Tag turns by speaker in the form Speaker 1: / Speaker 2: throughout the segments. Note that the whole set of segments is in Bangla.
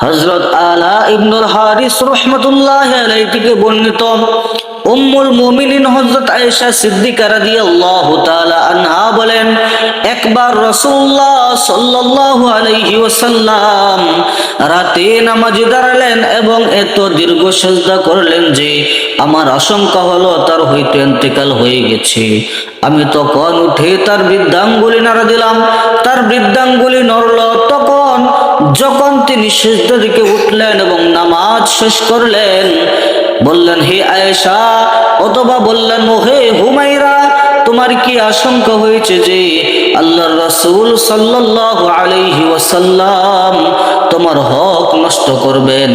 Speaker 1: হযরত আলা ইবনুল হারিস রাহমাতুল্লাহি আলাইহি থেকে বর্ণিত উম্মুল মুমিনিন হযরত আয়েশা সিদ্দিকা রাদিয়াল্লাহু তাআলা আনহা বলেন, একবার রাসূলুল্লাহ সাল্লাল্লাহু আলাইহি ওয়াসাল্লাম রাতে নামাজে দাঁড়ালেন এবং এত দীর্ঘ সিজদা করলেন যে আমার আশঙ্কা হলো তার হয়তো ইন্তেকাল হয়ে গেছে। আমি তখন উঠে তার বৃদ্ধাঙ্গুলি নাড়া দিলাম, তার বৃদ্ধাঙ্গুলি নড়ল। যখন তিনি সিজদা থেকে উঠলেন এবং নামাজ শেষ করলেন, বললেন, হে আয়েশা, অথবা বললেন, ও হে হুমাইরা, তোমার কি আশঙ্কা হয়েছে যে আল্লাহর রাসূল সাল্লাল্লাহু আলাইহি ওয়াসাল্লাম তোমার হক নষ্ট করবেন?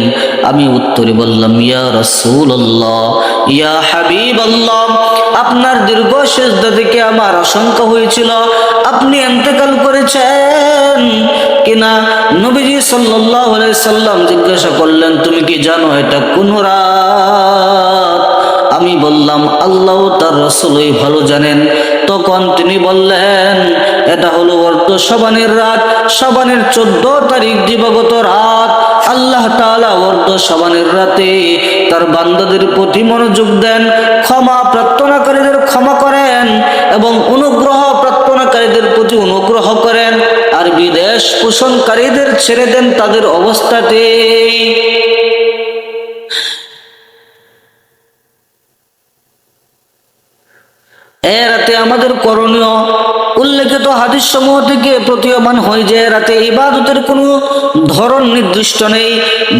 Speaker 1: আমি উত্তরে বললাম, ইয়া রাসূলুল্লাহ, ইয়া হাবিবাল্লাহ, আপনার দীর্ঘ সিজদা থেকে আমার আশঙ্কা হয়েছিল আপনি ইন্তেকাল করেছেন কিনা। নবীজি সাল্লাল্লাহু আলাইহি সাল্লাম জিজ্ঞাসা করলেন, তুমি কি জানো এটা কোন রাত? আমি বললাম, আল্লাহ তার রাসূলই ভালো জানেন। তখন তিনি বললেন, এটা হলো অর্ধ শাবানের রাত, শাবানের 14 তারিখ দিবাগত রাত। আল্লাহ তাআলা অর্ধ শাবানের রাতে তার বান্দাদের প্রতি মনোযোগ দেন, ক্ষমা প্রার্থনাকারীদের ক্ষমা করেন এবং অনুগ্রহ প্রার্থনাকারীদের প্রতি অনুগ্রহ করেন, আর বিদেশ পোষণকারীদের ছেড়ে দেন তাদের অবস্থাতে। এ রাতে আমাদের করণীয় উল্লেখিত হাদিস সমূহ থেকে প্রতীয়মান হয় যে রাতে ইবাদতের কোনো ধরন নির্দিষ্ট নেই,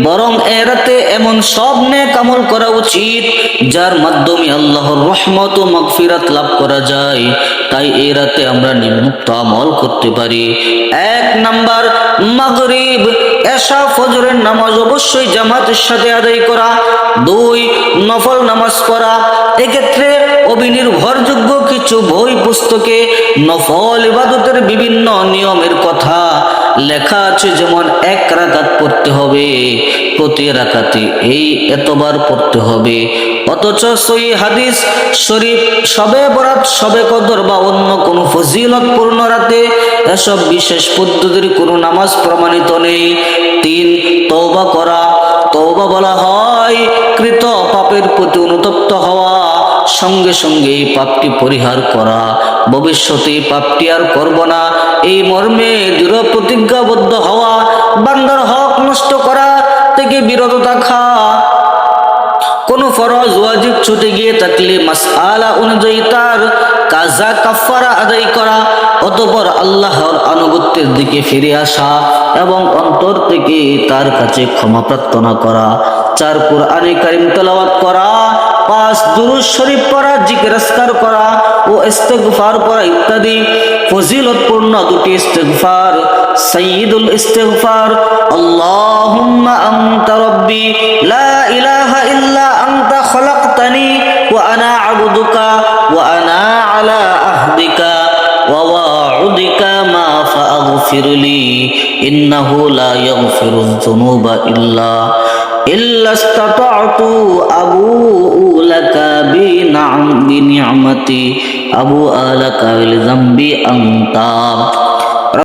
Speaker 1: বরং এ রাতে এমন সব নেক আমল করা উচিত যার মাধ্যমে আল্লাহর রহমত ও মাগফিরাত লাভ করা যায়। তাই এই রাতে আমরা নিম্নোক্ত আমল করতে পারি। 1 নাম্বার, মাগরিব, এশা, ফজরের নামাজ অবশ্যই জামাতের সাথে আদায় করা। 2, নফল নামাজ পড়া। এক্ষেত্রে অবিনির্ভরযোগ্য কিছু বই পুস্তকে নফল ইবাদতের বিভিন্ন নিয়মের কথা লেখা আছে, যেমন 1 রাকাত পড়তে হবে, প্রতি রাকাতে এতবার পড়তে হবে। অথচ সহিহ হাদিস শরীফ শবে বরাত, শবে কদর বা অন্য কোনো ফজিলতপূর্ণ রাতে এসব বিশেষ পদ্ধতির কোনো নামাজ প্রমাণিত নেই। 3, তওবা করা। তওবা বলা হয় কৃত পাপের প্রতি অনুতপ্ত হওয়া, সঙ্গে সঙ্গে এই পাপটি পরিহার করা, ভবিষ্যতে এই পাপটি আর করব না এই মর্মে দৃঢ় প্রতিজ্ঞাবদ্ধ হওয়া, বান্দার হক নষ্ট করা থেকে বিরত থাকা, কোন ফরজ ওয়াজিব ছুটে গিয়ে থাকলে মাসআলা অনুযায়ী তার কাজা কাফারা আদায় করা, অতঃপর আল্লাহর আনুগত্যের দিকে ফিরে আসা এবং অন্তর থেকে তার কাছে ক্ষমা প্রার্থনা করা। 4, কুরআনে কারীম তেলাওয়াত করা। 5, দুরূদ শরীফ পড়া, জিকির আজকার করা ও ইস্তিগফার করা ইত্যাদি। ফজিলতপূর্ণ 2টি ইস্তিগফার, সাইয়্যিদুল ইস্তিগফার, আল্লাহুম্মা আনতা রাব্বি লা ইলাহা ইল্লা আনতা খলাকতানি ওয়া আনা আবদুকা ওয়া আনা আলা আহদিকা ওয়া ওয়া'ুদিকা মা ফাগফিরলি ইন্নাহু লা ইয়াগফিরুয যুনুবা ইল্লা ইস্তাতা'তু আবুউ লাকা বিনি'মতি আবু আলাকা বিল যামবি আনতা।